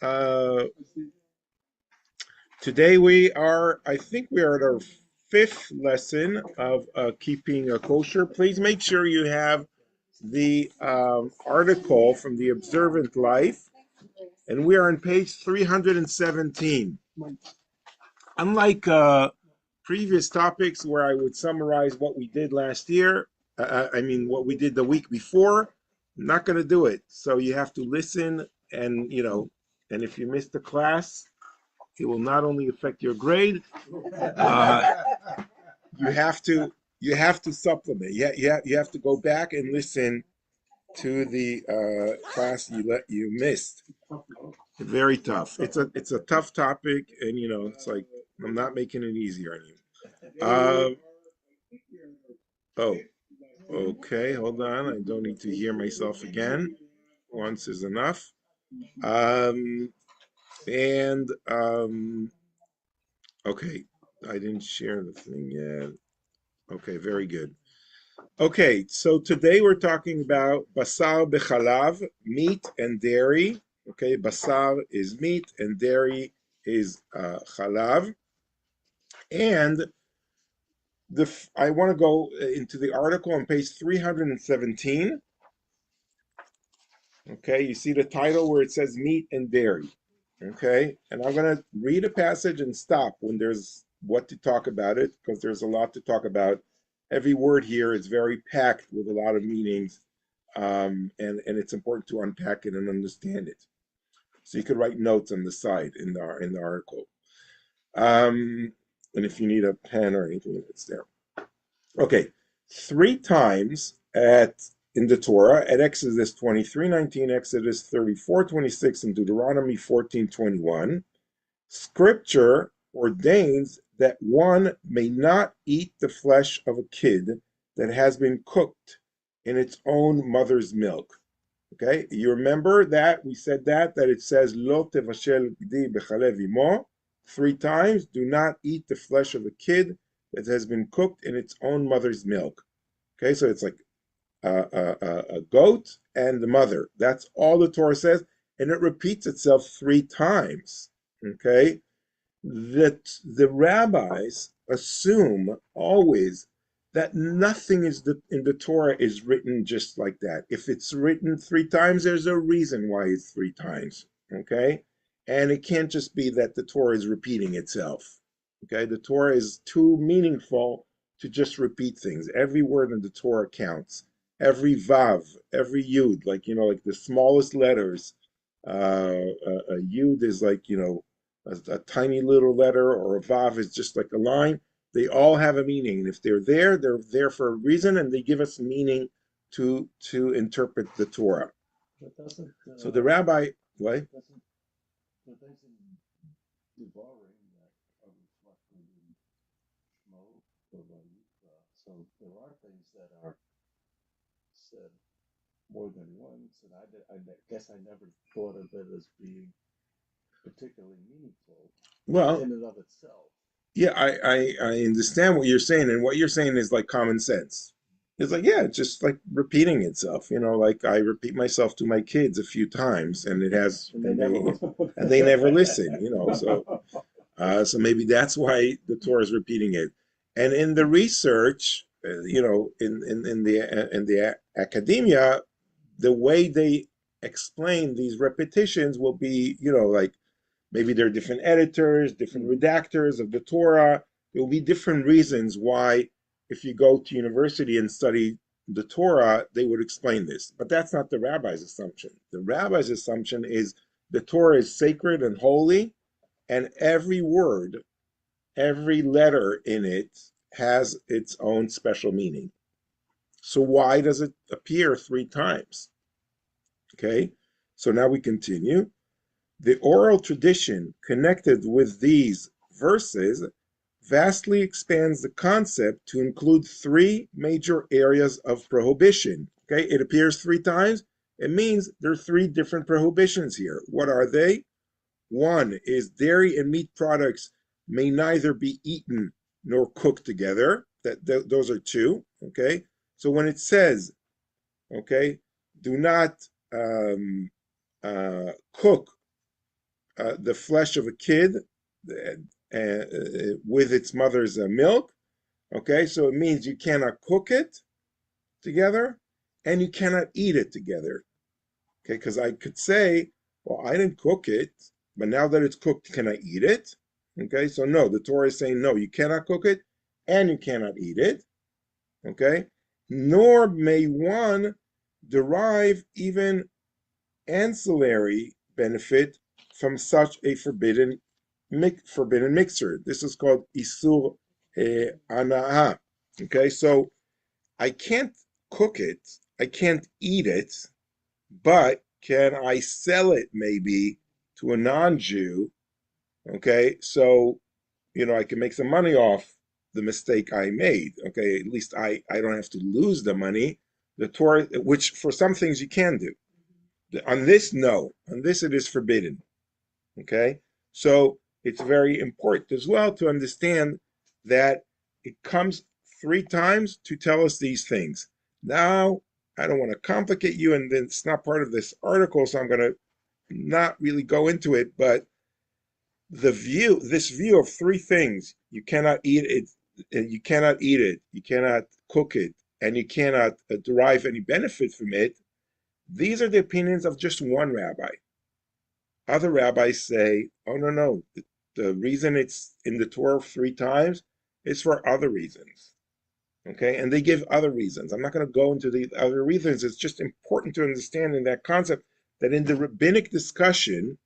Uh, Today I think we are at our fifth lesson of keeping a kosher. Please make sure you have the article from the Observant Life, and we are on page 317. Unlike previous topics where I would summarize what we did last year, what we did the week before, I'm not going to do it. So you have to listen, and and if you miss the class, it will not only affect your grade. Uh, you have to supplement. You have to go back and listen to the class you missed. Very tough. It's a tough topic, and it's like I'm not making it easier on you. Oh, okay. Hold on. I don't need to hear myself again. Once is enough. Um, and okay, I didn't share the thing yet. Okay, very good. Okay, so today we're talking about basar bechalav, meat and dairy. Okay, basar is meat and dairy is chalav. And I want to go into the article on page 317. Okay, you see the title where it says meat and dairy. Okay, and I'm going to read a passage and stop when there's what to talk about it, because there's a lot to talk about. Every word here is very packed with a lot of meanings, and it's important to unpack it and understand it. So you could write notes on the side in the article, and if you need a pen or anything, it's there. Okay, three times in the Torah, at Exodus 23:19, Exodus 34:26, and Deuteronomy 14:21, Scripture ordains that one may not eat the flesh of a kid that has been cooked in its own mother's milk. Okay, you remember that we said that it says lo tevashel gdi bechalev imo three times. Do not eat the flesh of a kid that has been cooked in its own mother's milk. Okay, so it's like a goat and the mother. That's all the Torah says, and it repeats itself three times. Okay, that the rabbis assume always that nothing in the Torah is written just like that. If it's written three times, there's a reason why it's three times. Okay, and it can't just be that the Torah is repeating itself. Okay, the Torah is too meaningful to just repeat things. Every word in the Torah counts. Every vav, every yud, like the smallest letters. A yud is like a tiny little letter, or a vav is just like a line. They all have a meaning, and if they're there for a reason, and they give us meaning to interpret the Torah. But doesn't So the rabbi, what? doesn't Devarim that are reflected in Shmo or Vayikra? So there are things that are said more than once, and I guess I never thought of it as being particularly meaningful Well, in and of itself. yeah, I understand what you're saying, and what you're saying is like common sense. It's like, yeah, it's just like repeating itself. Like I repeat myself to my kids a few times, and it has, and they never listen. So maybe that's why the Torah is repeating it. And in the research, in the academia, the way they explain these repetitions will be, like maybe there are different editors, different redactors of the Torah. There will be different reasons why, if you go to university and study the Torah, they would explain this. But that's not the rabbi's assumption. The rabbi's assumption is the Torah is sacred and holy, and every word, every letter in it has its own special meaning. So why does it appear three times? Okay, so now we continue. The oral tradition connected with these verses vastly expands the concept to include three major areas of prohibition. Okay, it appears three times. It means there are three different prohibitions here. What are they? One is dairy and meat products may neither be eaten nor cooked together. Those are two. Okay, so when it says, okay, do not cook the flesh of a kid with its mother's milk. Okay, so it means you cannot cook it together and you cannot eat it together. Okay, because I could say, well, I didn't cook it, but now that it's cooked, can I eat it? Okay, so no, the Torah is saying no, you cannot cook it and you cannot eat it. Okay, nor may one derive even ancillary benefit from such a forbidden mixture. This is called isur anah. Okay, so I can't cook it, I can't eat it, but can I sell it maybe to a non-Jew? Okay, so I can make some money off the mistake I made. Okay, at least I don't have to lose the money. The Torah, which for some things you can do. On this, no. On this, it is forbidden. Okay, so it's very important as well to understand that it comes 3 times to tell us these things. Now, I don't want to complicate you, and then it's not part of this article, so I'm going to not really go into it, but this view of 3 things: you cannot eat it, you cannot cook it, and you cannot derive any benefit from it. These are the opinions of just one rabbi. Other rabbis say, oh, no, the reason it's in the Torah 3 times is for other reasons. Okay, and they give other reasons. I'm not going to go into the other reasons. It's just important to understand in that concept that in the rabbinic discussion,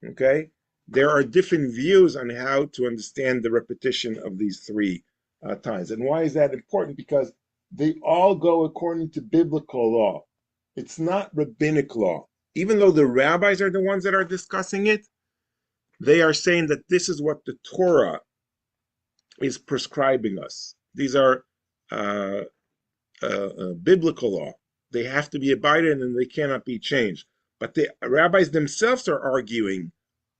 okay, there are different views on how to understand the repetition of these 3 times. And why is that important? Because they all go according to biblical law. It's not rabbinic law. Even though the rabbis are the ones that are discussing it, they are saying that this is what the Torah is prescribing us. These are biblical law. They have to be abided and they cannot be changed. But the rabbis themselves are arguing,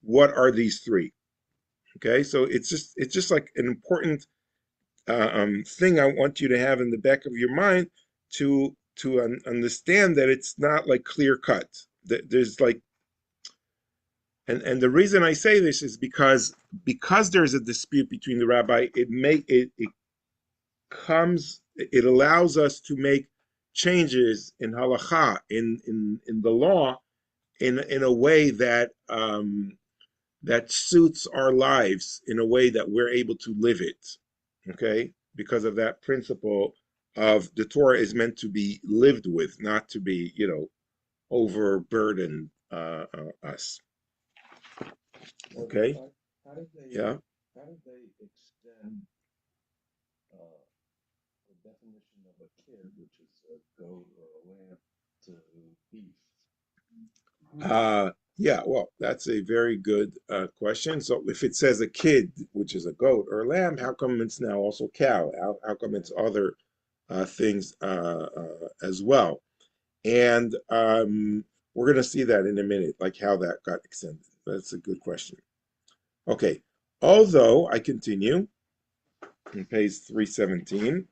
what are these 3? Okay, so it's just like an important thing I want you to have in the back of your mind to understand that it's not like clear cut. There's like, and the reason I say this is because there's a dispute between the rabbi, it allows us to make changes in halacha, in the law, in a way that that suits our lives, in a way that we're able to live it. Okay, because of that principle of the Torah is meant to be lived with, not to be overburden us. Okay. How did they? Yeah. How did they extend the definition of a kid, which is a goat or a lamb, to beef? Yeah, well, that's a very good question. So if it says a kid, which is a goat or a lamb, how come it's now also cow? How come it's other things as well? And we're going to see that in a minute, like how that got extended. That's a good question. Okay, although I continue on page 317,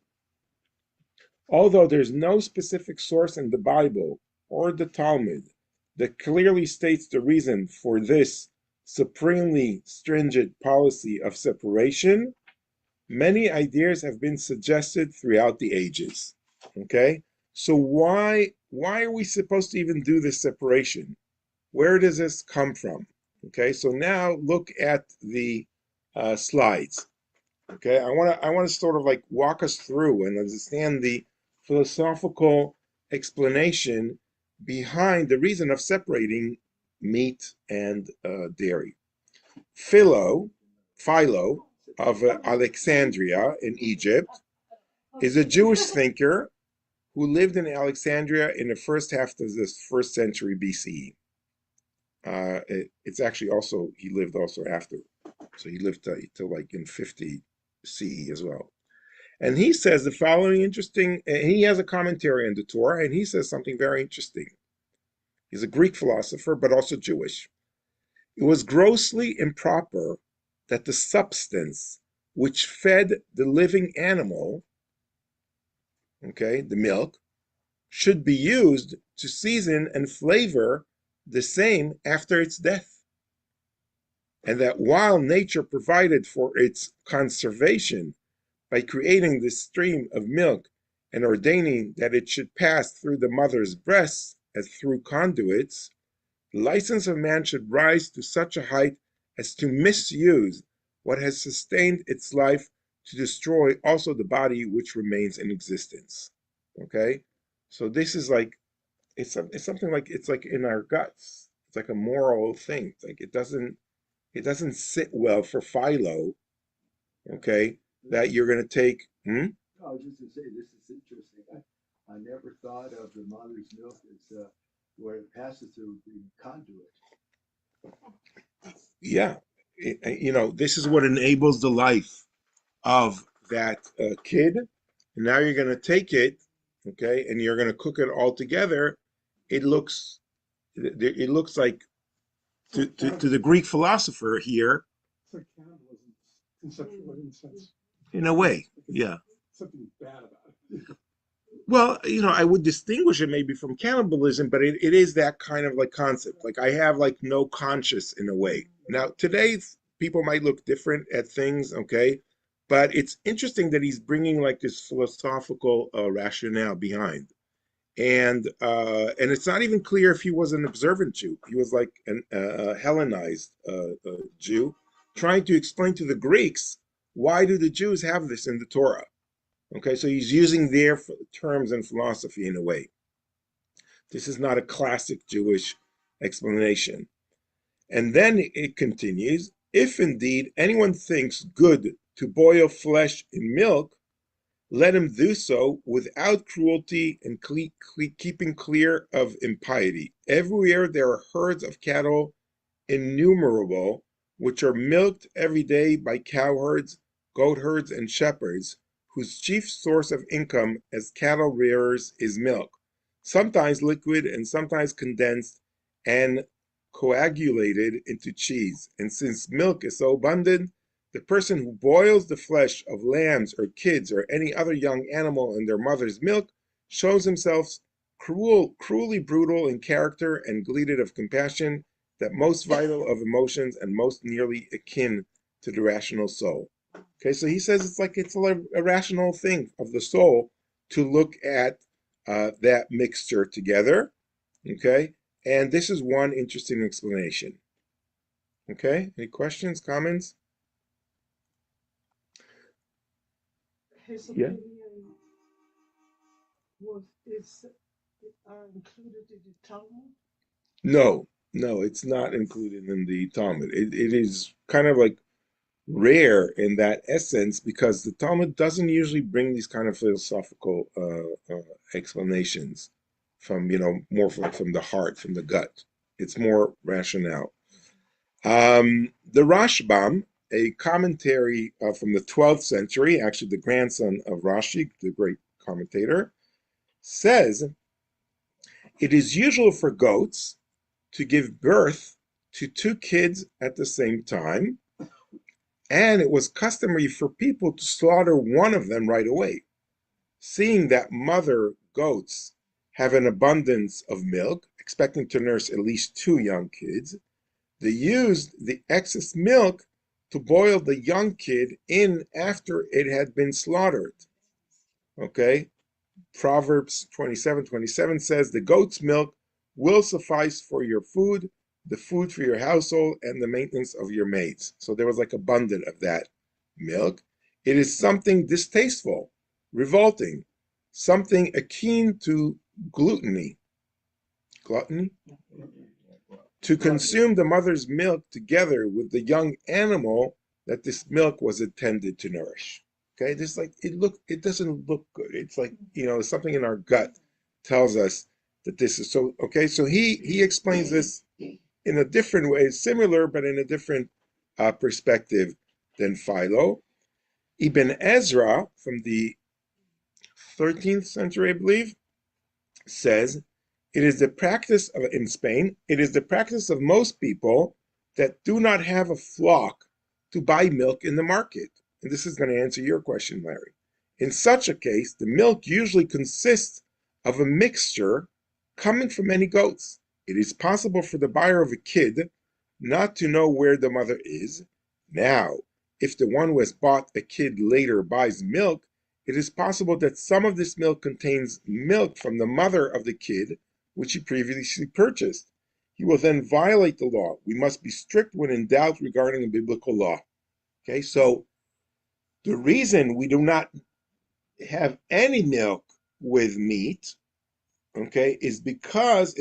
although there's no specific source in the Bible or the Talmud that clearly states the reason for this supremely stringent policy of separation, many ideas have been suggested throughout the ages. Okay, so why are we supposed to even do this separation? Where does this come from? Okay, so now look at the slides. Okay, I want to sort of like walk us through and understand the philosophical explanation behind the reason of separating meat and dairy. Philo of Alexandria in Egypt is a Jewish thinker who lived in Alexandria in the first half of the 1st century BCE. It's actually also, he lived also after. So he lived till like in 50 CE as well. And he says the following interesting, and he has a commentary on the Torah, and he says something very interesting. He's a Greek philosopher, but also Jewish. It was grossly improper that the substance which fed the living animal, okay, the milk, should be used to season and flavor the same after its death. and that while nature provided for its conservation by creating this stream of milk and ordaining that it should pass through the mother's breasts as through conduits, the license of man should rise to such a height as to misuse what has sustained its life to destroy also the body which remains in existence. Okay? So this is like, it's something like, it's like in our guts. It's like a moral thing. It's like it doesn't sit well for Philo, okay, that you're going to take, I was just gonna say, this is interesting. I never thought of the mother's milk as where it passes through the conduit. yeah, this is what enables the life of that kid. And now you're going to take it, okay, and you're going to cook it all together. It looks like to the Greek philosopher here, It's like cannibalism, conceptually, in a sense. in a way, yeah. Something bad about it. Well, I would distinguish it maybe from cannibalism, but it is that kind of like concept. Like I have like no conscience in a way. Now, today, people might look different at things, okay? But it's interesting that he's bringing like this philosophical rationale behind. And it's not even clear if he was an observant Jew. He was like a Hellenized Jew, trying to explain to the Greeks, why do the Jews have this in the Torah? Okay, so he's using their terms and philosophy in a way. This is not a classic Jewish explanation. And then it continues, if indeed anyone thinks good to boil flesh in milk, let him do so without cruelty and keeping clear of impiety. Everywhere there are herds of cattle, innumerable, which are milked every day by cowherds, goatherds, and shepherds, whose chief source of income as cattle rearers is milk, sometimes liquid and sometimes condensed and coagulated into cheese. And since milk is so abundant, the person who boils the flesh of lambs or kids or any other young animal in their mother's milk shows himself cruelly brutal in character and glutted of compassion, that most vital of emotions and most nearly akin to the rational soul. Okay, so he says it's a rational thing of the soul to look at that mixture together. Okay, and this is one interesting explanation. Okay, any questions, comments? His Yeah. opinion is included in the Talmud. No, it's not included in the Talmud. It is kind of like rare in that essence because the Talmud doesn't usually bring these kind of philosophical explanations from, more from the heart, from the gut. It's more rationale. The Rashbam, a commentary from the 12th century, actually the grandson of Rashi, the great commentator, says, it is usual for goats to give birth to two kids at the same time, and it was customary for people to slaughter one of them right away. Seeing that mother goats have an abundance of milk, expecting to nurse at least two young kids, they used the excess milk to boil the young kid in after it had been slaughtered. Okay? Proverbs 27:27 says, the goat's milk will suffice for your food, the food for your household, and the maintenance of your maids. So there was like abundant of that milk. It is something distasteful, revolting, something akin to gluttony. Gluttony? To consume the mother's milk together with the young animal that this milk was intended to nourish. Okay, just like it doesn't look good. It's like, something in our gut tells us that this is so. Okay, so he explains this in a different way, similar but in a different perspective than Philo. Ibn Ezra from the 13th century, I believe, says, it is the practice in Spain, it is the practice of most people that do not have a flock to buy milk in the market. And this is going to answer your question, Larry. In such a case, the milk usually consists of a mixture coming from many goats. It is possible for the buyer of a kid not to know where the mother is. Now, if the one who has bought a kid later buys milk, it is possible that some of this milk contains milk from the mother of the kid, which he previously purchased. He will then violate the law. We must be strict when in doubt regarding a biblical law. Okay, so the reason we do not have any milk with meat, okay, is because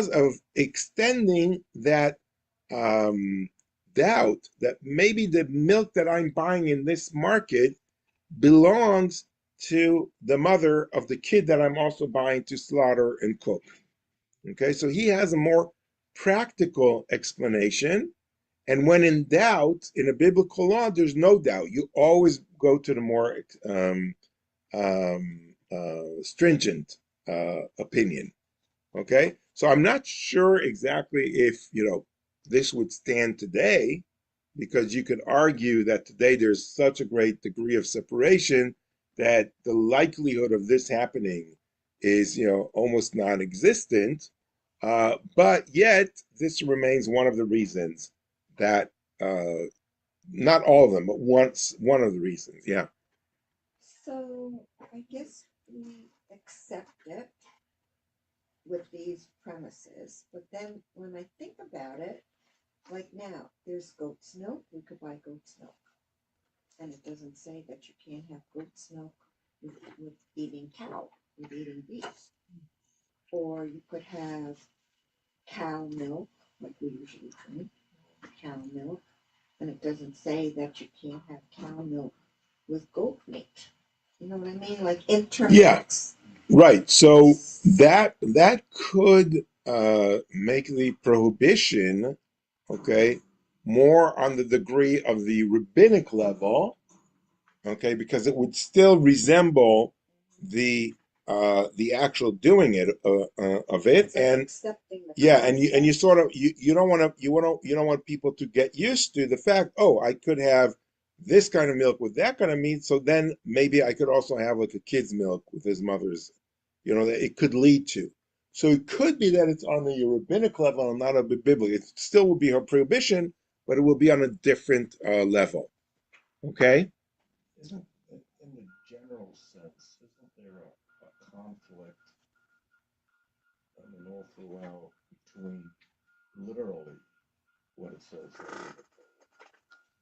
of extending that doubt that maybe the milk that I'm buying in this market belongs to the mother of the kid that I'm also buying to slaughter and cook. Okay, so he has a more practical explanation. And when in doubt, in a biblical law, there's no doubt. You always go to the more stringent opinion. Okay, so I'm not sure exactly if this would stand today, because you could argue that today there's such a great degree of separation that the likelihood of this happening is almost non-existent. But yet this remains one of the reasons that not all of them, but one of the reasons. Yeah. So I guess we accept it with these premises, but then when I think about it, like now, there's goat's milk, we could buy goat's milk. And it doesn't say that you can't have goat's milk with eating cow, with eating beef. Or you could have cow milk, like we usually drink, cow milk, and it doesn't say that you can't have cow milk with goat meat. You know what I mean? Like intermix. Yeah, right. So that could make the prohibition, okay, more on the degree of the rabbinic level, okay, because it would still resemble the actual doing it of it, It's like and accepting the yeah, and you concept. sort of you don't want people to get used to the fact, oh, I could have this kind of milk with that kind of meat, so then maybe I could also have like a kid's milk with his mother's, that it could lead to. So it could be that it's on the rabbinic level and not a biblical. It still will be a prohibition, but it will be on a different level. Okay. Isn't, in the general sense, isn't there a conflict, all throughout between literally what it says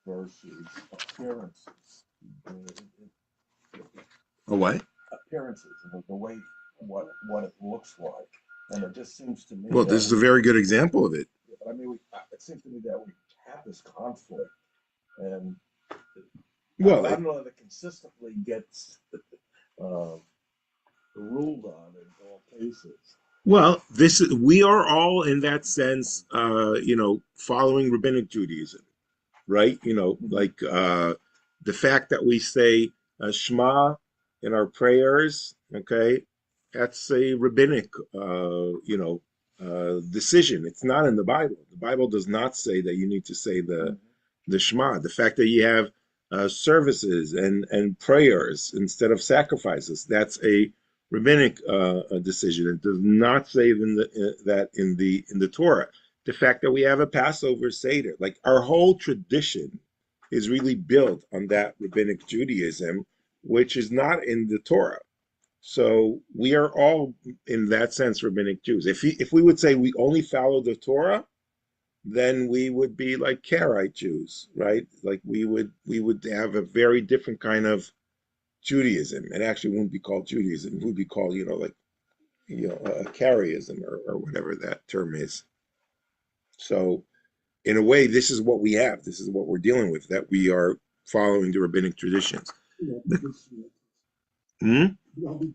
versus appearances? I mean, A what? appearances, the way what it looks like, and it just seems to me Well, that this is a very good example of it. I mean, it seems to me that we have this conflict, and Well, I don't know that it consistently gets ruled on in all cases. well, we are all in that sense, following rabbinic Judaism, right? Like the fact that we say Shema in our prayers, okay, that's a rabbinic, decision. It's not in the Bible. The Bible does not say that you need to say the Shema. The fact that you have services and prayers instead of sacrifices, that's a rabbinic decision. It does not say that in the Torah. The fact that we have a Passover Seder, like our whole tradition is really built on that rabbinic Judaism, which is not in the Torah. So we are all, in that sense, rabbinic Jews. If we would say we only follow the Torah, then we would be like Karaite Jews, right? Like we would have a very different kind of Judaism. It actually wouldn't be called Judaism. It would be called, a Karaism or whatever that term is. So in a way, this is what we have. This is what we're dealing with, that we are following the rabbinic traditions. Hmm?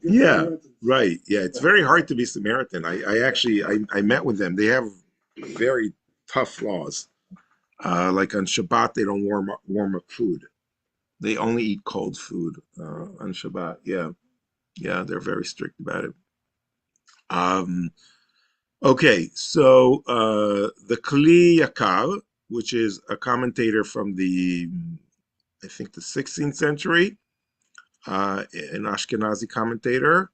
Yeah, right. Yeah, it's very hard to be Samaritan. I met with them. They have very tough laws. Like on Shabbat, they don't warm up food. They only eat cold food on Shabbat. Yeah, yeah, they're very strict about it. Um, okay, so the Kli Yakar, which is a commentator from I think the 16th century, an Ashkenazi commentator,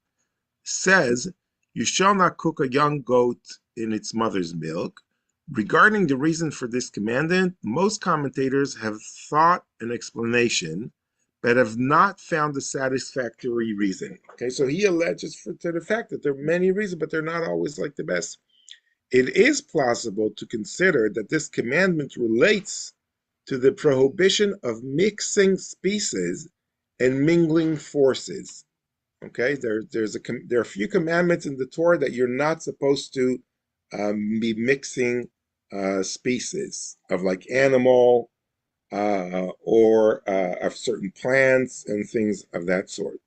says, you shall not cook a young goat in its mother's milk, Regarding the reason for this commandment, most commentators have thought an explanation, but have not found a satisfactory reason. Okay, so he alleges to the fact that there are many reasons, but they're not always like the best. It is plausible to consider that this commandment relates to the prohibition of mixing species and mingling forces. Okay, there are a few commandments in the Torah that you're not supposed to be mixing species of like animal or of certain plants and things of that sort.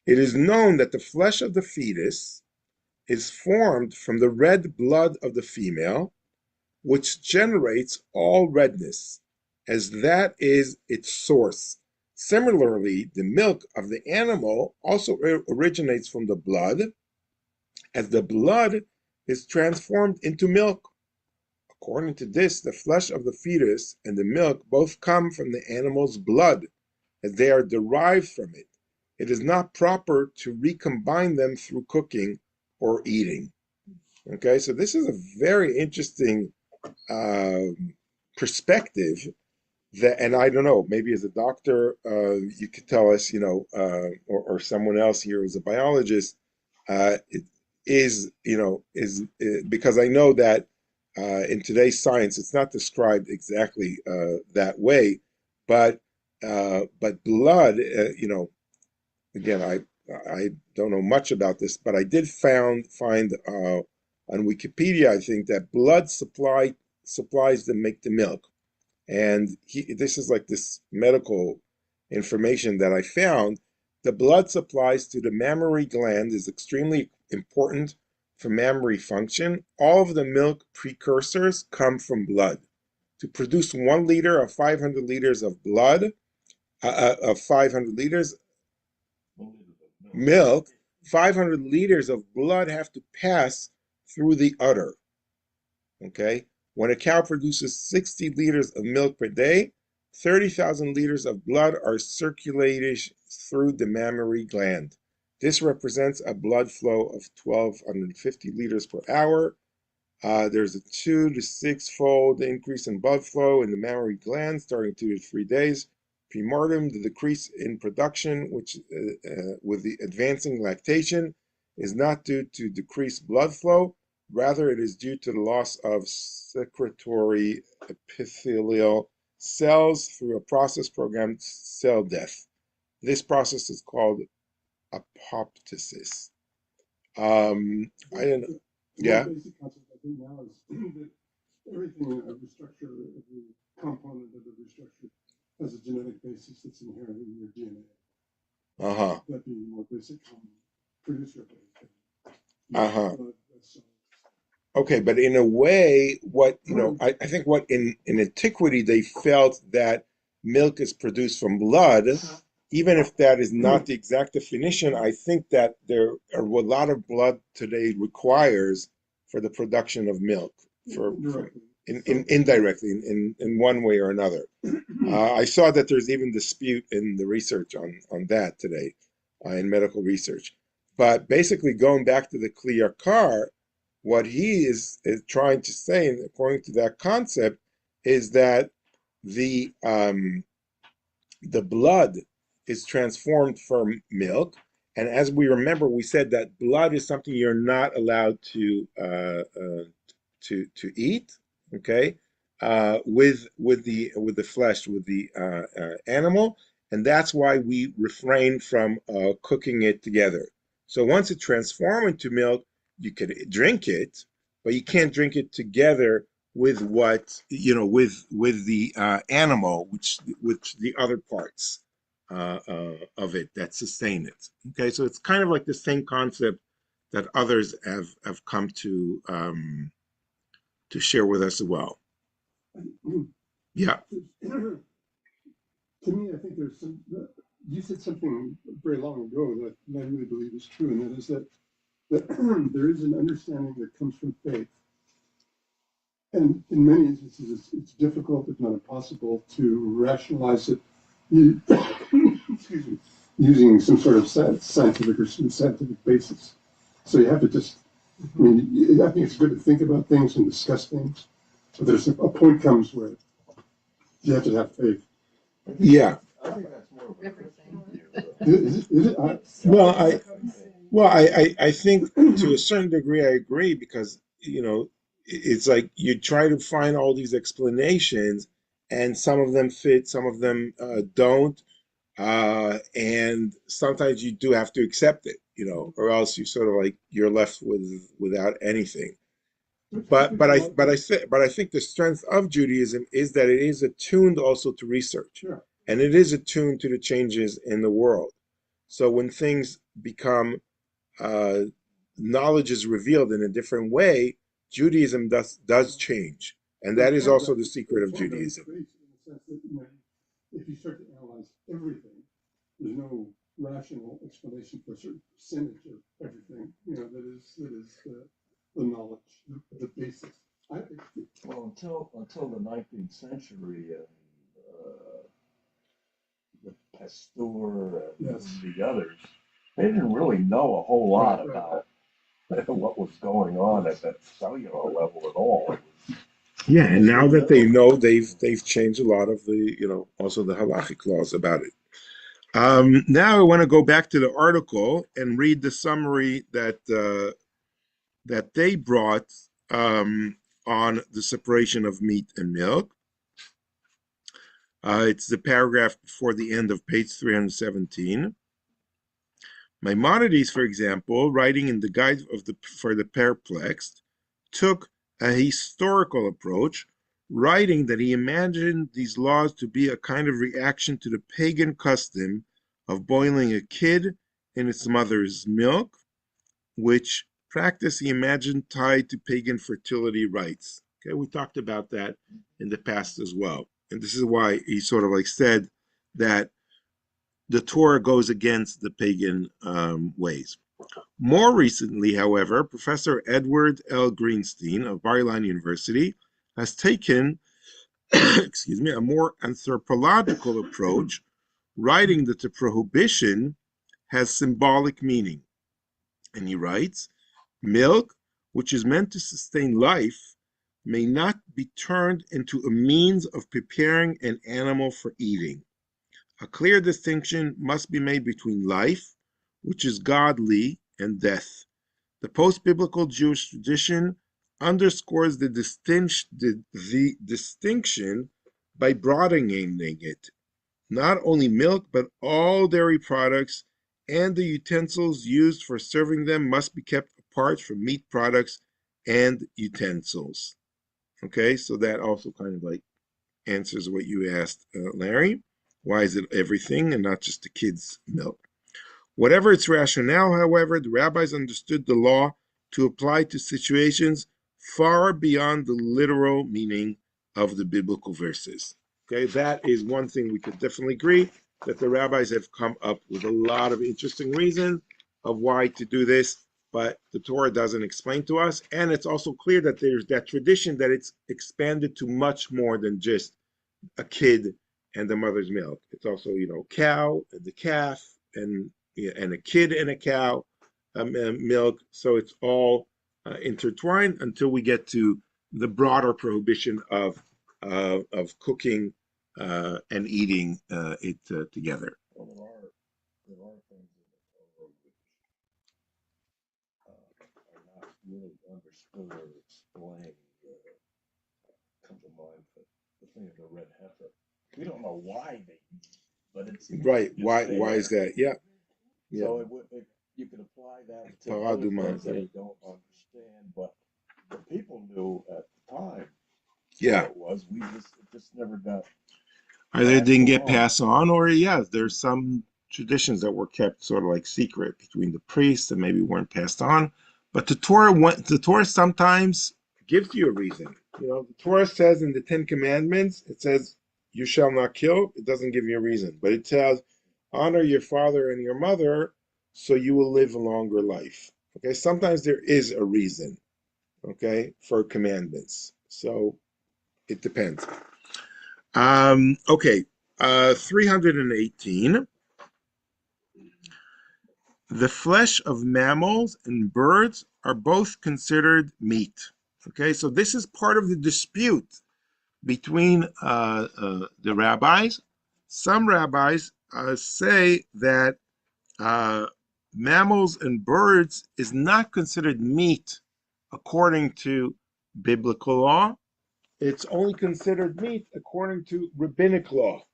It is known that the flesh of the fetus is formed from the red blood of the female, which generates all redness, as that is its source. Similarly, the milk of the animal also originates from the blood, as the blood is transformed into milk. According to this, the flesh of the fetus and the milk both come from the animal's blood, as they are derived from it. It is not proper to recombine them through cooking or eating. Okay, so this is a very interesting perspective that, and I don't know, maybe as a doctor, you could tell us, or someone else here who's a biologist, it is, because I know that in today's science, it's not described exactly that way, but blood, again, I don't know much about this, but I did find on Wikipedia, I think that blood supplies that make the milk, and this is like this medical information that I found. The blood supplies to the mammary gland is extremely important for mammary function. All of the milk precursors come from blood. To produce 1 liter of 500 liters of blood, of 500 liters milk, 500 liters of blood have to pass through the udder. Okay? When a cow produces 60 liters of milk per day, 30,000 liters of blood are circulated through the mammary gland. This represents a blood flow of 1,250 liters per hour. There's a 2 to 6-fold increase in blood flow in the mammary gland starting 2 to 3 days premortem. The decrease in production, which with the advancing lactation, is not due to decreased blood flow. Rather, it is due to the loss of secretory epithelial cells through a process programmed cell death. This process is called apoptosis. I don't know. Yeah. One basic concept I think now is that everything in every structure, every component of every structure has a genetic basis that's inherent in your DNA. Uh-huh. That being the more basic common producer of everything. Uh-huh. So, Okay, but in a way, I think what in antiquity they felt that milk is produced from blood, even if that is not the exact definition, I think that there are a lot of blood today requires for the production of milk, indirectly in one way or another. I saw that there's even dispute in the research on that today, in medical research. But basically, going back to the Kli Yakar, what he is trying to say, according to that concept, is that the blood is transformed from milk, and as we remember, we said that blood is something you're not allowed to eat. Okay, with the flesh, with the animal, and that's why we refrain from cooking it together. So once it transforms into milk, you could drink it, but you can't drink it together with with the animal, which the other parts of it that sustain it. Okay, so it's kind of like the same concept that others have come to share with us as well. Yeah. to me, I think there's some. You said something very long ago that I really believe is true, and that is that there is an understanding that comes from faith. And in many instances, it's difficult, if not impossible, to rationalize it excuse me, using some sort of scientific basis. So you have to just, I think it's good to think about things and discuss things, But there's a point comes where you have to have faith. Yeah. I think that's more of a Christian view. Is it? Well, I think to a certain degree I agree because it's like you try to find all these explanations, and some of them fit, some of them don't, and sometimes you do have to accept it, or else you sort of like you're left without anything. But I think the strength of Judaism is that it is attuned also to research, Sure. and it is attuned to the changes in the world. So when things become knowledge is revealed in a different way, Judaism does change, and that is also the secret of Judaism. In the sense that, if you start to analyze everything, there's no rational explanation for a certain percentage of everything. That is the knowledge, the basis. Well, until the 19th century, with Pasteur and Yes. the others, they didn't really know a whole lot Right. about what was going on at that cellular level at all. Yeah, and now that they know, they've changed a lot of the also the halachic laws about it. Now I want to go back to the article and read the summary that they brought on the separation of meat and milk. It's the paragraph before the end of page 317. Maimonides, for example, writing in the Guide for the Perplexed, took a historical approach, writing that he imagined these laws to be a kind of reaction to the pagan custom of boiling a kid in its mother's milk, which practice he imagined tied to pagan fertility rites. Okay, we talked about that in the past as well. And this is why he sort of like said that the Torah goes against the pagan ways. More recently, however, Professor Edward L. Greenstein of Bar-Ilan University has taken a more anthropological approach, writing that the prohibition has symbolic meaning. And he writes, milk, which is meant to sustain life, may not be turned into a means of preparing an animal for eating. A clear distinction must be made between life, which is godly, and death. The post-biblical Jewish tradition underscores the distinction by broadening it. Not only milk, but all dairy products and the utensils used for serving them must be kept apart from meat products and utensils. Okay, so that also kind of like answers what you asked, Larry. Why is it everything and not just the kids' milk? Whatever its rationale, however, the rabbis understood the law to apply to situations far beyond the literal meaning of the biblical verses. Okay, that is one thing we could definitely agree, that the rabbis have come up with a lot of interesting reasons of why to do this, but the Torah doesn't explain to us. And it's also clear that there's that tradition that it's expanded to much more than just a kid and the mother's milk. It's also, cow and the calf and a kid and a cow milk. So it's all intertwined until we get to the broader prohibition of cooking and eating it together. Well, there are things in the Torah which are not really understood or explained. Comes to mind the thing of the red heifer. We don't know why they eat it, but it's Right. Why there. is that? Yeah. So you could apply that to Paraduma, other things that yeah. we don't understand, but the people knew at the time Yeah. what it was. It just never got. Either didn't get on. passed on, or there's some traditions that were kept sort of like secret between the priests and maybe weren't passed on. But the Torah sometimes gives you a reason. The Torah says in the Ten Commandments, it says, "You shall not kill." It doesn't give you a reason, but it says, "Honor your father and your mother, so you will live a longer life." Okay, sometimes there is a reason, okay, for commandments. So it depends. Okay, 318. The flesh of mammals and birds are both considered meat. Okay, so this is part of the dispute between the rabbis. Some rabbis say that mammals and birds is not considered meat according to biblical law. It's only considered meat according to rabbinic law,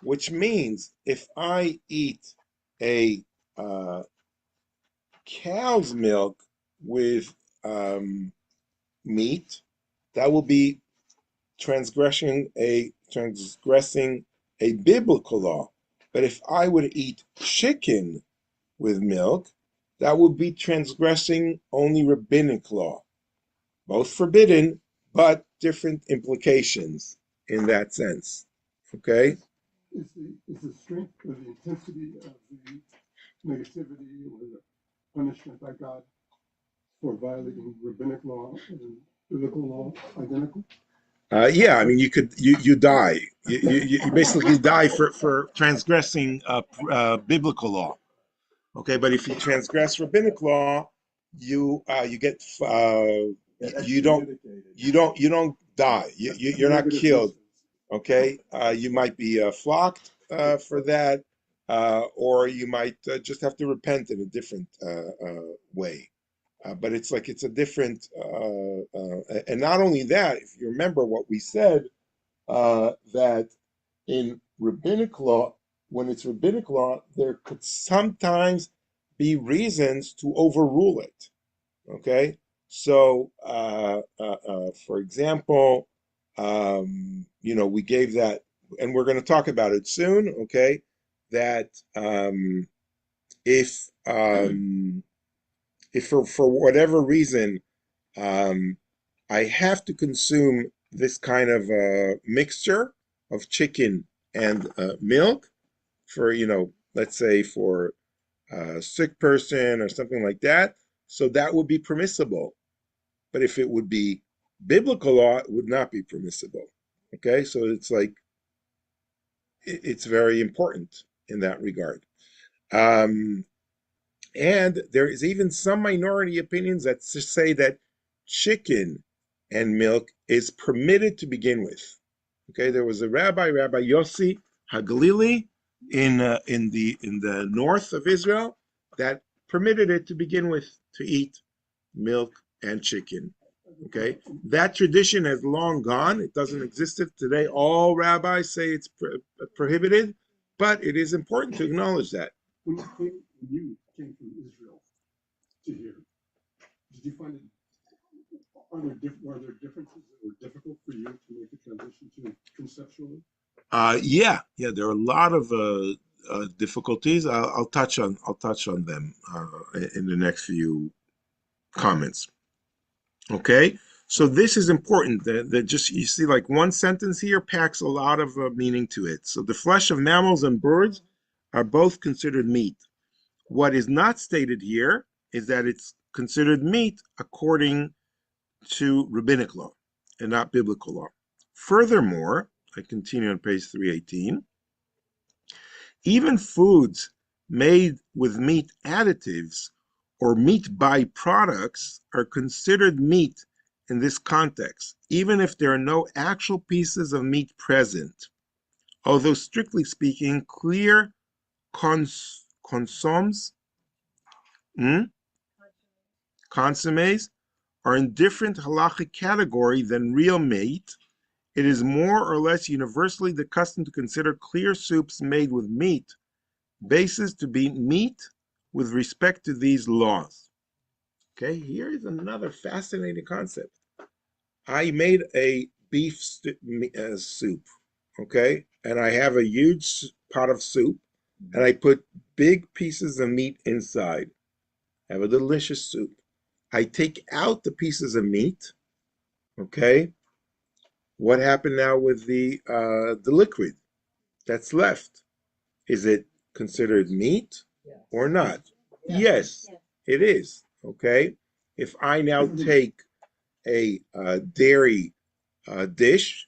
which means if I eat a cow's milk with meat, that will be transgressing a biblical law. But if I would eat chicken with milk, that would be transgressing only rabbinic law. Both forbidden, but different implications in that sense. Okay? Is the strength or the intensity of the negativity or the punishment by God for violating rabbinic law and biblical law identical? Yeah, I mean, you die. You basically die for transgressing biblical law. Okay, but if you transgress rabbinic law, you get you don't die. You're not killed. Okay, you might be flogged for that, or you might just have to repent in a different way. But it's like it's a different, and not only that. If you remember what we said, that in rabbinic law, when it's rabbinic law, there could sometimes be reasons to overrule it. Okay, so for example, we gave that, and we're going to talk about it soon. Okay, that if for whatever reason I have to consume this kind of mixture of chicken and milk for, let's say for a sick person or something like that. So that would be permissible. But if it would be biblical law, it would not be permissible. Okay, so it's like, it's very important in that regard. And there is even some minority opinions that say that chicken and milk is permitted to begin with. Okay, there was a Rabbi Yossi Hagalili in the north of Israel that permitted it to begin with, to eat milk and chicken. Okay, that tradition has long gone. It doesn't exist today. All rabbis say it's prohibited, but it is important to acknowledge that. When you came from Israel to here, did you find it, were there differences that were difficult for you to make the transition to conceptually? Yeah, there are a lot of difficulties. I'll touch on them in the next few comments. Okay, so this is important. That just, you see, like one sentence here packs a lot of meaning to it. So the flesh of mammals and birds are both considered meat. What is not stated here is that it's considered meat according to rabbinic law and not biblical law. Furthermore, I continue on page 318, even foods made with meat additives or meat byproducts are considered meat in this context, even if there are no actual pieces of meat present. Although strictly speaking, clear consommes, consommes are in different halachic category than real meat. It is more or less universally the custom to consider clear soups made with meat bases to be meat with respect to these laws. Okay, here is another fascinating concept. I made a beef soup, okay, and I have a huge pot of soup, and I put big pieces of meat inside. I have a delicious soup. I take out the pieces of meat, okay. What happened now with the liquid that's left? Is it considered meat or not? Yes, it is. Okay. If I now take a dairy dish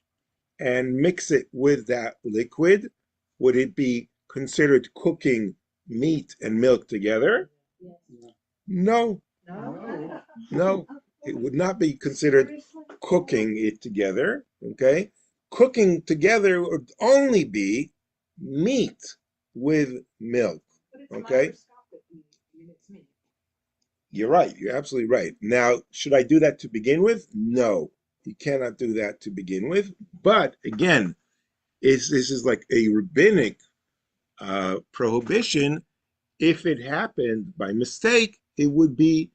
and mix it with that liquid, would it be considered cooking meat and milk together? No, No. no. It would not be considered cooking it together, okay? Cooking together would only be meat with milk, okay? You're right. You're absolutely right. Now, should I do that to begin with? No, you cannot do that to begin with. But again, this is like a rabbinic prohibition. If it happened by mistake, it would be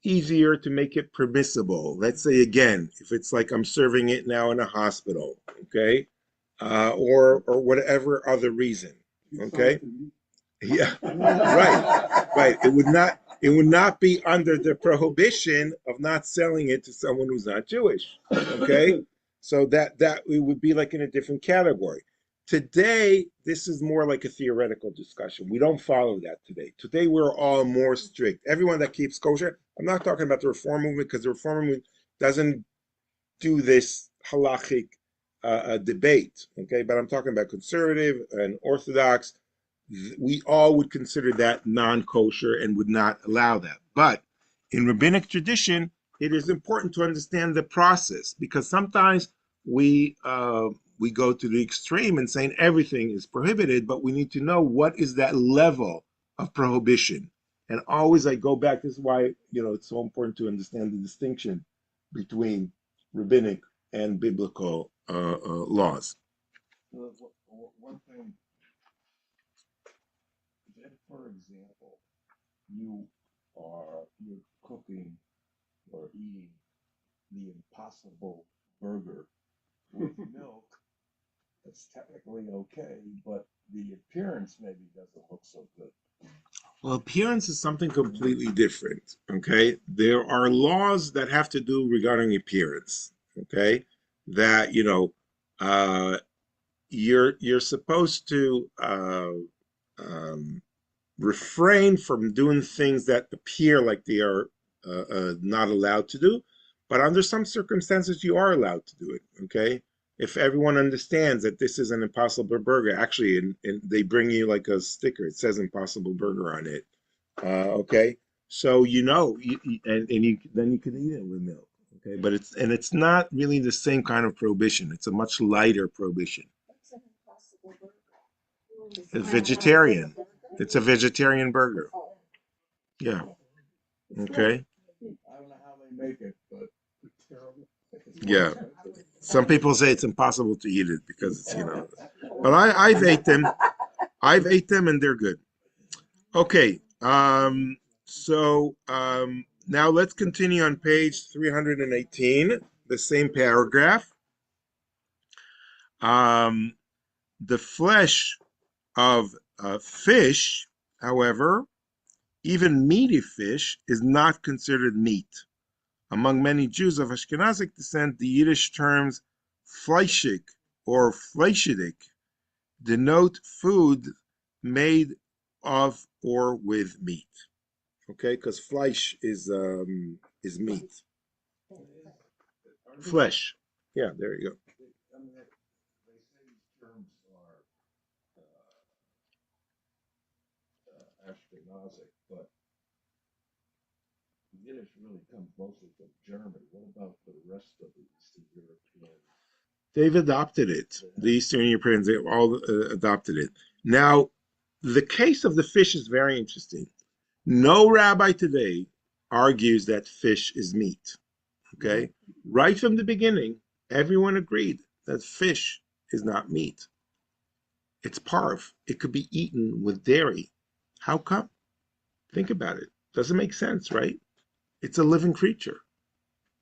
easier to make it permissible. Let's say again, if it's like I'm serving it now in a hospital, okay, or whatever other reason, okay. Yeah, right. It would not be under the prohibition of not selling it to someone who's not Jewish. Okay, so that it would be like in a different category. Today, this is more like a theoretical discussion. We don't follow that today. Today, we're all more strict. Everyone that keeps kosher. I'm not talking about the reform movement because the reform movement doesn't do this halachic debate. Okay, but I'm talking about conservative and orthodox. We all would consider that non-kosher and would not allow that. But in rabbinic tradition, it is important to understand the process because sometimes we go to the extreme and saying everything is prohibited, but we need to know what is that level of prohibition. And always I go back. This is why it's so important to understand the distinction between rabbinic and biblical laws. One thing, if, for example, you're cooking or eating the Impossible Burger with milk, that's technically okay, but the appearance maybe doesn't look so good. Well, appearance is something completely different. Okay, there are laws that have to do regarding appearance. Okay, that you're supposed to refrain from doing things that appear like they are not allowed to do, but under some circumstances you are allowed to do it. Okay, if everyone understands that this is an Impossible Burger, actually, and they bring you like a sticker, it says Impossible Burger on it. Okay, so and then you can eat it with milk. Okay, but it's not really the same kind of prohibition. It's a much lighter prohibition. What's an Impossible Burger? It's vegetarian. It's a vegetarian burger. Yeah. Okay. I don't know how they make it, but it's terrible. Yeah. Some people say it's impossible to eat it because but I've ate them. I've ate them and they're good. Okay. Now let's continue on page 318, the same paragraph. The flesh of fish, however, even meaty fish, is not considered meat. Among many Jews of Ashkenazic descent, the Yiddish terms fleischig or fleischidig denote food made of or with meat. Okay, because fleisch is meat. Flesh. Yeah, there you go. I mean, they say these terms are Ashkenazic, but Yiddish really comes mostly from German. What about the rest of the Eastern European? They've adopted it. The Eastern Europeans, they all adopted it. Now, the case of the fish is very interesting. No rabbi today argues that fish is meat. Okay? Right from the beginning, everyone agreed that fish is not meat. It's parv. It could be eaten with dairy. How come? Think about it. Doesn't make sense, right? It's a living creature.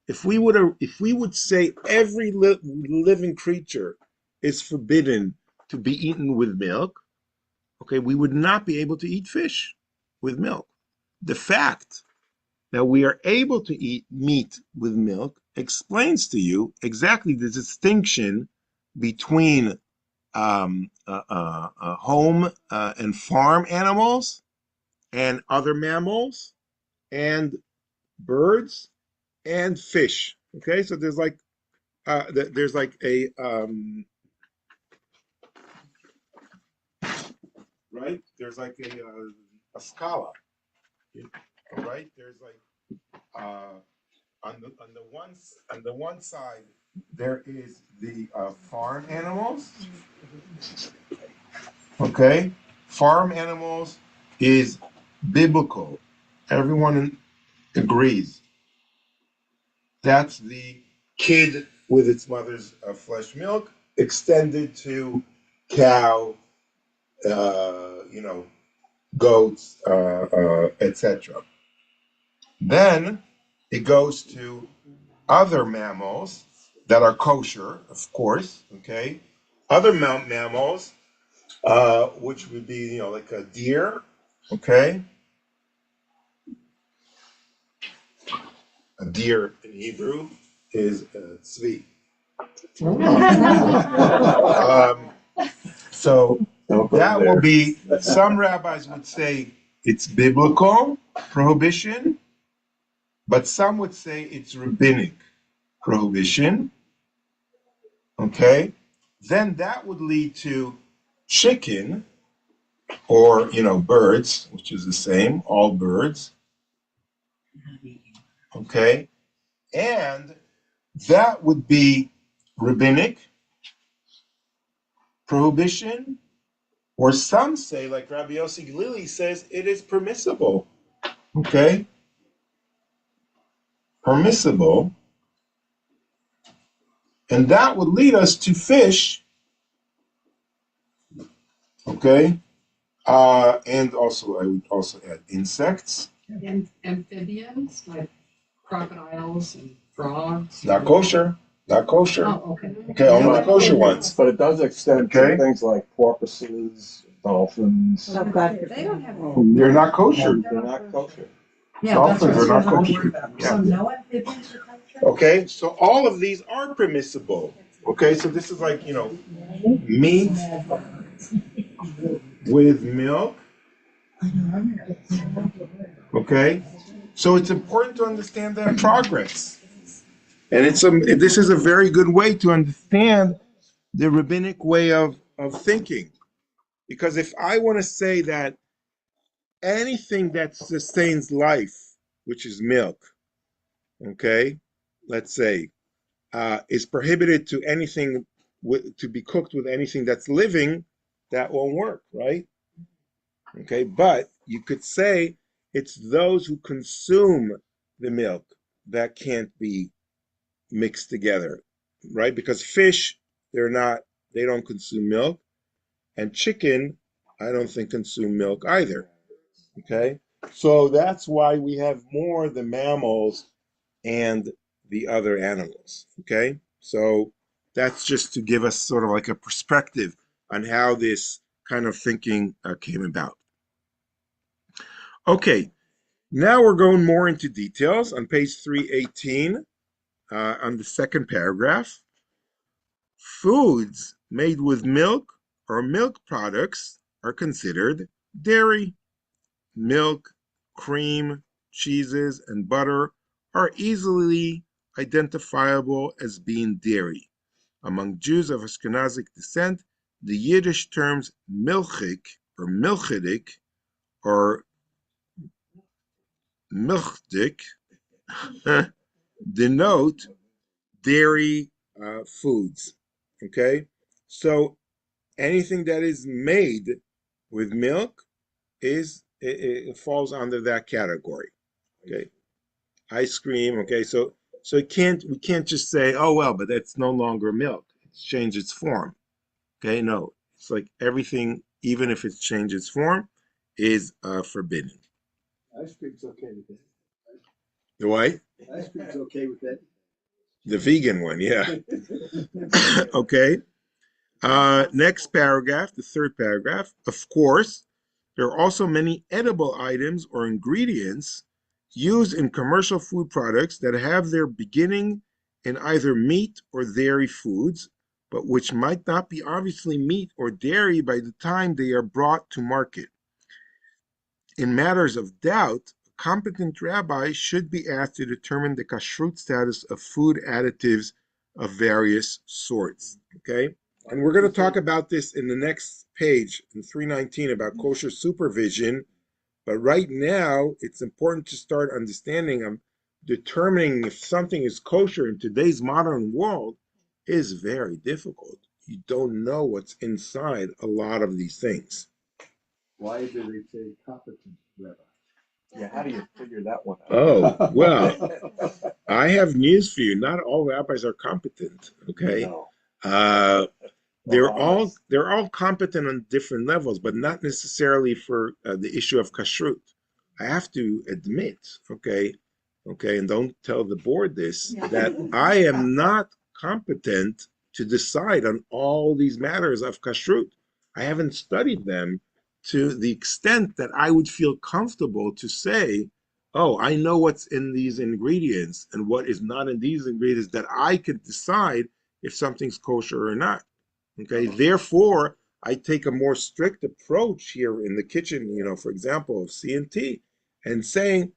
If we would say every living creature is forbidden to be eaten with milk, okay, we would not be able to eat fish with milk. The fact that we are able to eat meat with milk explains to you exactly the distinction between home and farm animals and other mammals and birds and fish. Okay, so there's like a right. There's like a scala, right? There's like on the one side there is the farm animals. Okay, farm animals is biblical. Everyone agrees. That's the kid with its mother's flesh milk extended to cow, goats, etc. Then it goes to other mammals that are kosher, of course. Okay, other mammals, which would be like a deer. Okay, a deer in Hebrew is tzvi. So that will be, some rabbis would say it's biblical prohibition, but some would say it's rabbinic prohibition. Okay, then that would lead to chicken, or birds, which is the same, all birds. Okay, and that would be rabbinic prohibition, or some say, like Rabbi Yossi Glili says, it is permissible. Okay, permissible, and that would lead us to fish. Okay, and also I would also add insects. And amphibians like crocodiles and frogs. Not kosher. Not kosher. Oh, okay. Okay, only the kosher ones. But it does extend Okay. to things like porpoises, dolphins. Oh, God, they don't have. They're not kosher. They're not kosher. Yeah, Dolphins that's are what not I'm kosher. worried about. Yeah. So no amphibians are kosher? Okay, so all of these are permissible. Okay, so this is like, meat with milk. Okay, so it's important to understand that progress. And this is a very good way to understand the rabbinic way of thinking. Because if I want to say that anything that sustains life, which is milk, okay, let's say, is prohibited to anything to be cooked with anything that's living, that won't work, right? Okay, but you could say it's those who consume the milk that can't be mixed together, right? Because fish, they don't consume milk, and chicken, I don't think consume milk either. Okay, so that's why we have more the mammals and the other animals. Okay, so that's just to give us sort of like a perspective on how this kind of thinking came about. Okay, now we're going more into details on page 318 on the second paragraph. Foods made with milk or milk products are considered dairy. Milk, cream, cheeses, and butter are easily identifiable as being dairy. Among Jews of Ashkenazic descent, the Yiddish terms milchik or milchidik or milchdik denote dairy foods. Okay, so anything that is made with milk it falls under that category. Okay, ice cream. Okay, so we can't just say, oh well, but that's no longer milk. It's changed its form. Okay, no, it's like everything, even if it's changed its form, is forbidden. Ice cream's okay with that. The what? Ice cream's okay with that. The vegan one, yeah. Okay. Next paragraph, the third paragraph. Of course, there are also many edible items or ingredients used in commercial food products that have their beginning in either meat or dairy foods, but which might not be obviously meat or dairy by the time they are brought to market. In matters of doubt, a competent rabbi should be asked to determine the kashrut status of food additives of various sorts. Okay? And we're going to talk about this in the next page, in 319, about kosher supervision. But right now, it's important to start understanding determining if something is kosher in today's modern world is very difficult. You don't know what's inside a lot of these things. Why do they say competent, Rabbi? Yeah, how do you figure that one out? Oh, well, I have news for you. Not all rabbis are competent, okay? No. Uh, Or honest. they're all competent on different levels, but not necessarily for the issue of kashrut. I have to admit, okay, and don't tell the board this, that I am not competent to decide on all these matters of kashrut. I haven't studied them to the extent that I would feel comfortable to say, oh, I know what's in these ingredients and what is not in these ingredients, that I could decide if something's kosher or not. Okay, therefore, I take a more strict approach here in the kitchen, for example, of C&T, and saying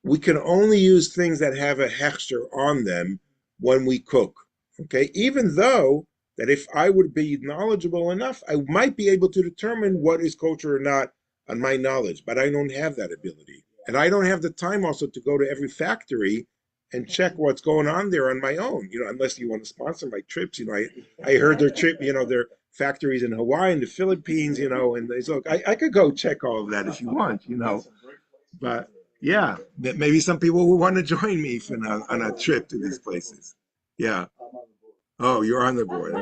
we can only use things that have a hechsher on them when we cook. Okay, even though that if I would be knowledgeable enough, I might be able to determine what is kosher or not on my knowledge, but I don't have that ability. And I don't have the time also to go to every factory and check what's going on there on my own, unless you want to sponsor my trips. I heard their trip, their factories in Hawaii and the Philippines, and they said, look, I could go check all of that if you want, but yeah, maybe some people will want to join me on a trip to these places. Yeah. Oh, you're on the board.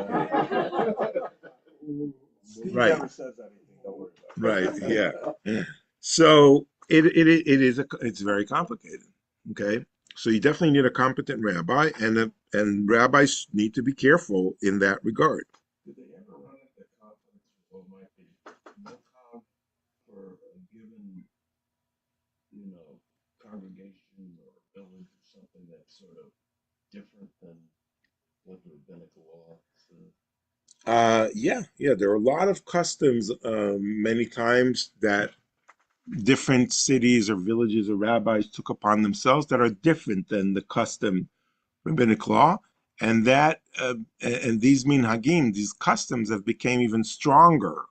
Steve Right. never says anything, don't worry about it. Right, yeah. So it's very complicated. Okay. So you definitely need a competent rabbi, and rabbis need to be careful in that regard. Did they ever run into conflicts with what might be milcom for a given, congregation or village or something that's sort of different than what the rabbinical law says? Yeah, there are a lot of customs, many times that different cities or villages or rabbis took upon themselves that are different than the custom rabbinic law, and these minhagim, these customs, have become even stronger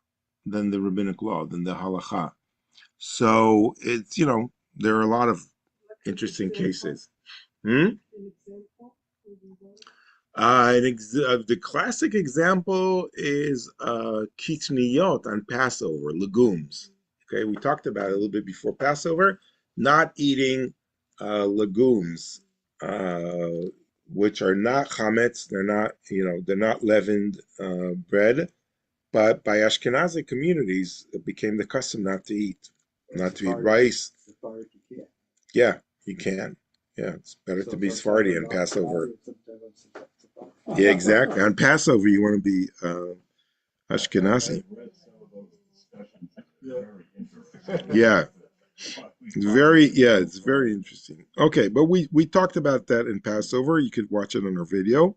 than the rabbinic law, than the halacha. So it's there are a lot of interesting cases. An example? The classic example is kitniyot on Passover, legumes. Okay, we talked about it a little bit before Passover, not eating legumes, which are not chametz. They're not leavened bread. But by Ashkenazi communities, it became the custom not to eat rice. Yeah, you can. Yeah, it's better to be Sephardi on Passover. Yeah, exactly. On Passover, you want to be Ashkenazi. Yeah, it's very interesting. Okay, but we talked about that in Passover. You could watch it on our video.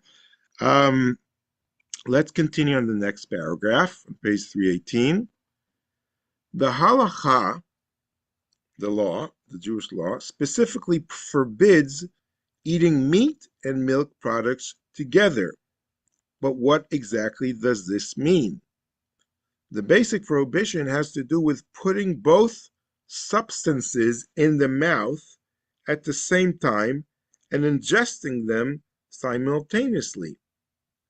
Let's continue on the next paragraph, on page 318. The halacha, the law, the Jewish law, specifically forbids eating meat and milk products together. But what exactly does this mean? The basic prohibition has to do with putting both substances in the mouth at the same time and ingesting them simultaneously.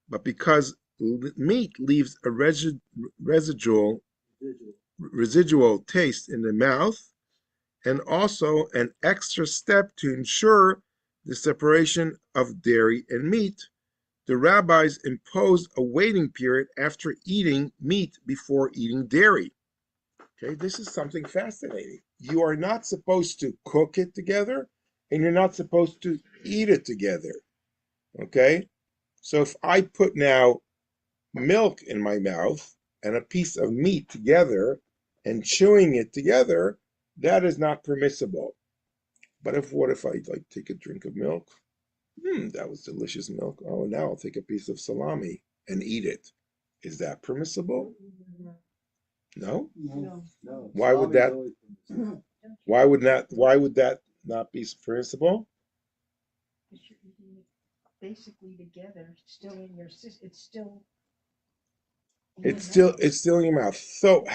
But because meat leaves a residual taste in the mouth, and also an extra step to ensure the separation of dairy and meat, the rabbis imposed a waiting period after eating meat before eating dairy. Okay, this is something fascinating. You are not supposed to cook it together, and you're not supposed to eat it together. Okay, so if I put now milk in my mouth and a piece of meat together and chewing it together, that is not permissible. But what if I take a drink of milk? That was delicious milk. Oh, now I'll take a piece of salami and eat it. Is that permissible? No? No. Why would that not be permissible? Because you're eating it basically together, still in your it's still It's still in your mouth. So,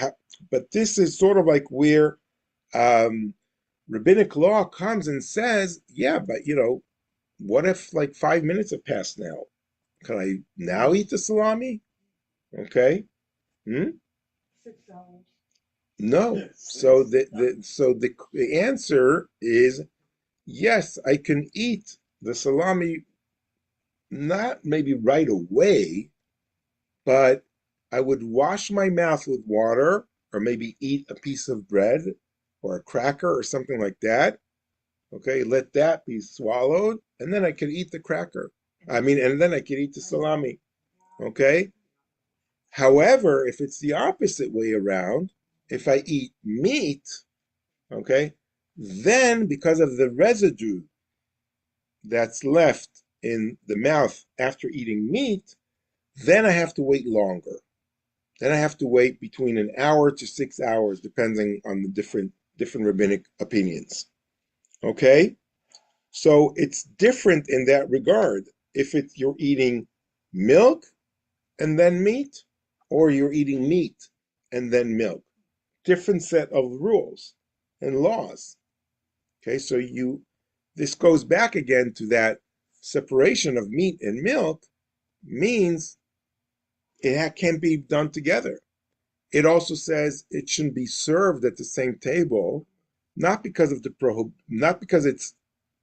but this is sort of like where rabbinic law comes and says, yeah, but what if like 5 minutes have passed now? Can I now eat the salami? Okay. Hmm? 6 hours. No. So the answer is yes, I can eat the salami, not maybe right away, but I would wash my mouth with water or maybe eat a piece of bread or a cracker or something like that. Okay, let that be swallowed, and then I can eat the cracker. And then I can eat the salami. Okay. However, if it's the opposite way around, if I eat meat, okay, then because of the residue that's left in the mouth after eating meat, then I have to wait longer. Then I have to wait between an hour to 6 hours, depending on the different rabbinic opinions. Okay, so it's different in that regard. If you're eating milk and then meat, or you're eating meat and then milk, different set of rules and laws. Okay, so this goes back again to that separation of meat and milk means it can't be done together. It also says it shouldn't be served at the same table, not because not because it's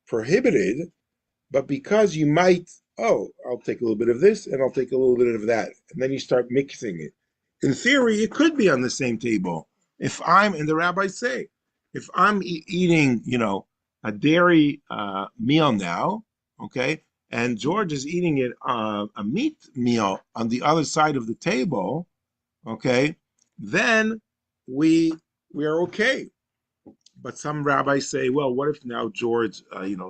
prohibited, but because you might, I'll take a little bit of this and I'll take a little bit of that, and then you start mixing it. In theory, it could be on the same table. And the rabbis say, if I'm eating, a dairy meal now, okay, and George is eating a meat meal on the other side of the table, okay, then we are okay. But some rabbis say, well, what if now George,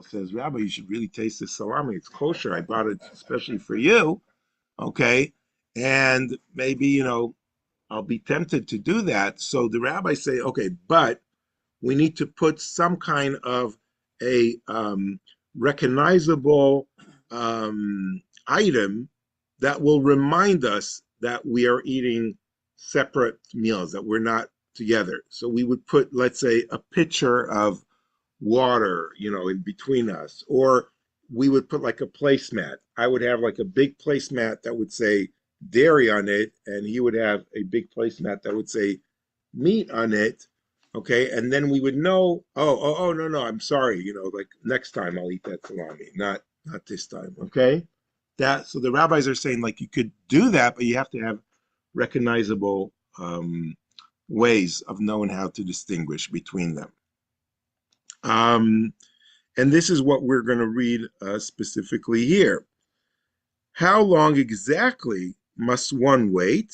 says, Rabbi, you should really taste this salami. It's kosher. I bought it especially for you, okay? And maybe, I'll be tempted to do that. So the rabbis say, okay, but we need to put some kind of a recognizable item that will remind us that we are eating separate meals, that we're not together. So we would put, let's say, a pitcher of water, in between us, or we would put like a placemat. I would have like a big placemat that would say dairy on it, and he would have a big placemat that would say meat on it. Okay, and then we would know, oh, no, I'm sorry, like next time I'll eat that salami, not this time. Okay, so the rabbis are saying like you could do that, but you have to have recognizable ways of knowing how to distinguish between them. And this is what we're going to read specifically here. How long exactly must one wait?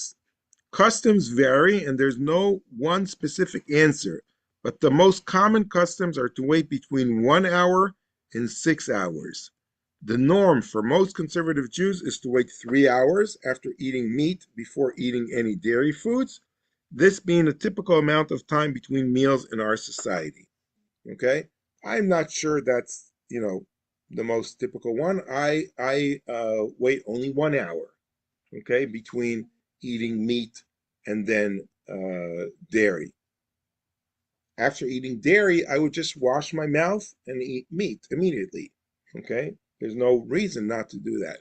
Customs vary, and there's no one specific answer, but the most common customs are to wait between 1 hour and 6 hours. The norm for most conservative Jews is to wait 3 hours after eating meat before eating any dairy foods, this being a typical amount of time between meals in our society. Okay, I'm not sure that's the most typical one. I wait only 1 hour. Okay, between eating meat and then dairy. After eating dairy, I would just wash my mouth and eat meat immediately. Okay, there's no reason not to do that.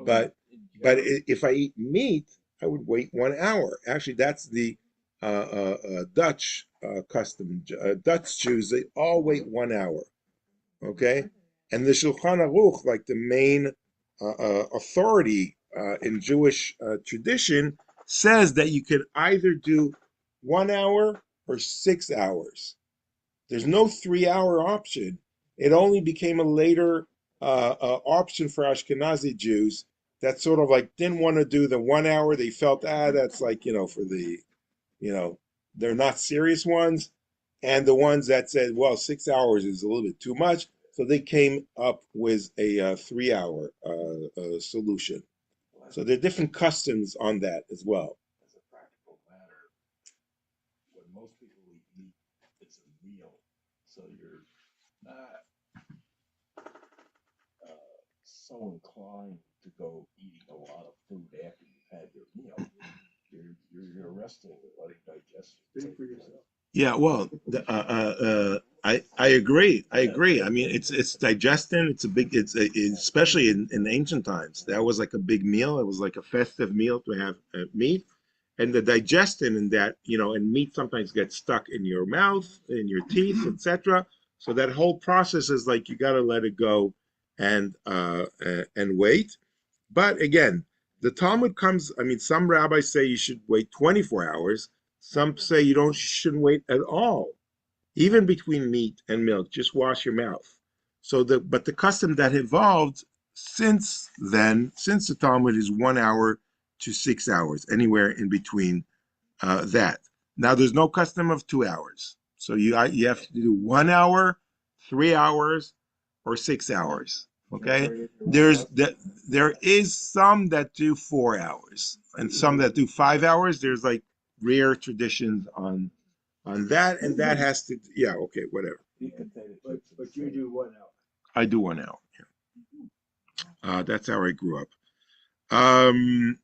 But if I eat meat, I would wait 1 hour. Actually, that's the Dutch custom. Dutch Jews, they all wait 1 hour. Okay, and the Shulchan Aruch, like the main authority in Jewish tradition, says that you could either do 1 hour or 6 hours. There's no 3 hour option. It only became a later option for Ashkenazi Jews that sort of like didn't want to do the 1 hour. They felt, that's like, for the, they're not serious ones. And the ones that said, well, 6 hours is a little bit too much. So they came up with a 3 hour solution. So there are different customs on that as well. As a practical matter, when most people eat meat, it's a meal. So you're not so inclined to go eating a lot of food after you've had your meal. You're resting and letting digestion. Think for yourself. Yeah, well, I agree. I agree. I mean, it's digesting. It's a big. Especially in ancient times. That was like a big meal. It was like a festive meal to have meat, and the digestion in that, and meat sometimes gets stuck in your mouth, in your teeth, etc. So that whole process is like you got to let it go, and wait. But again, the Talmud comes. I mean, some rabbis say you should wait 24 hours. Some say shouldn't wait at all, even between meat and milk. Just wash your mouth. But the custom that evolved since then, since the Talmud, is 1 hour to 6 hours, anywhere in between that. Now, there's no custom of 2 hours. So you have to do 1 hour, 3 hours, or 6 hours. Okay. There is some that do 4 hours and some that do 5 hours. There's like rare traditions on that, and that has to, yeah, okay, whatever. But you do 1 hour. I do 1 hour. Yeah. That's how I grew up. Um,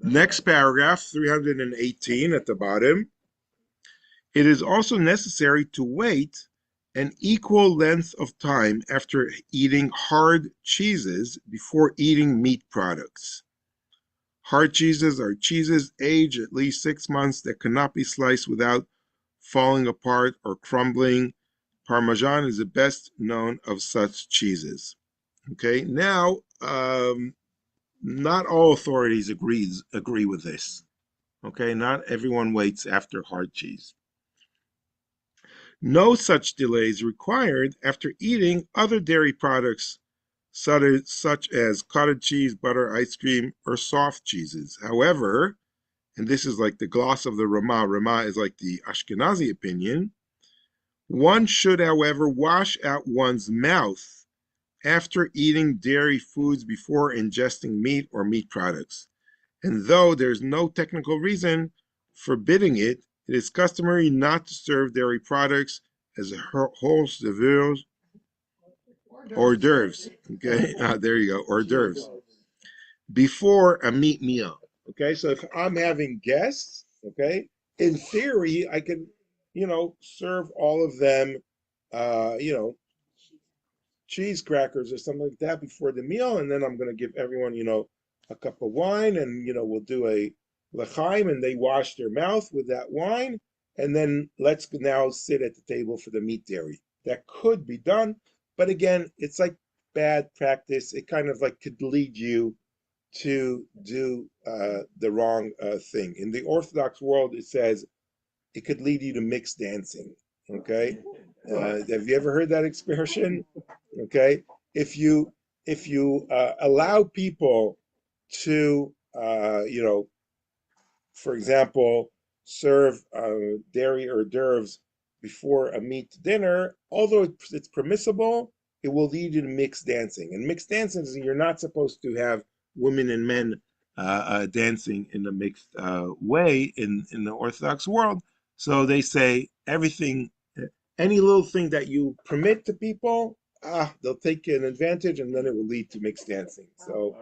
Next paragraph, 318 at the bottom. It is also necessary to wait an equal length of time after eating hard cheeses before eating meat products. Hard cheeses are cheeses aged at least 6 months that cannot be sliced without falling apart or crumbling. Parmesan is the best known of such cheeses. Okay, now not all authorities agree with this. Okay, not everyone waits after hard cheese. No such delay is required after eating other dairy products such as cottage cheese, butter, ice cream, or soft cheeses. However, and this is like the gloss of the Ramah. Ramah is like the Ashkenazi opinion. One should, however, wash out one's mouth after eating dairy foods before ingesting meat or meat products. And though there's no technical reason forbidding it, it is customary not to serve dairy products as hors d'oeuvres. Hors d'oeuvres. Okay, there you go, hors d'oeuvres. Before a meat meal. Okay, so if I'm having guests, okay, in theory, I can, serve all of them, cheese crackers or something like that before the meal, and then I'm going to give everyone, a cup of wine, and we'll do a l'chaim, and they wash their mouth with that wine, and then let's now sit at the table for the meat dairy. That could be done, but again, it's like bad practice. It kind of like could lead you to do the wrong thing. In the Orthodox world, it says it could lead you to mixed dancing. Okay, have you ever heard that expression? Okay, if you allow people to for example, serve dairy hors d'oeuvres before a meat dinner, although it's permissible, it will lead you to mixed dancing. And mixed dancing is you're not supposed to have women and men dancing in a mixed way in the Orthodox world. So they say everything, any little thing that you permit to people, they'll take an advantage, and then it will lead to mixed dancing. So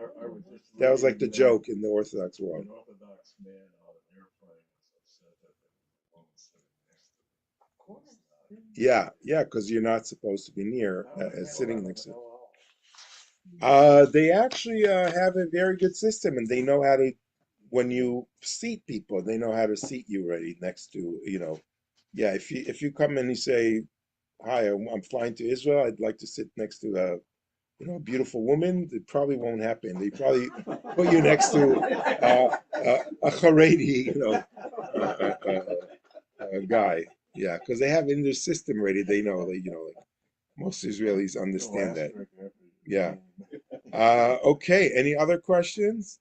that was like the joke in the Orthodox world. An Orthodox man on an airplane was upset that there was a woman sitting next to him. Yeah, because you're not supposed to be near sitting next to. They actually have a very good system, and they know how to. When you seat people, they know how to seat you already next to. Yeah. If you come and you say, "Hi, I'm flying to Israel. I'd like to sit next to a beautiful woman," it probably won't happen. They probably put you next to a Haredi, a guy. Yeah, because they have in their system already. They know, like most Israelis understand that. Yeah. Okay. Any other questions?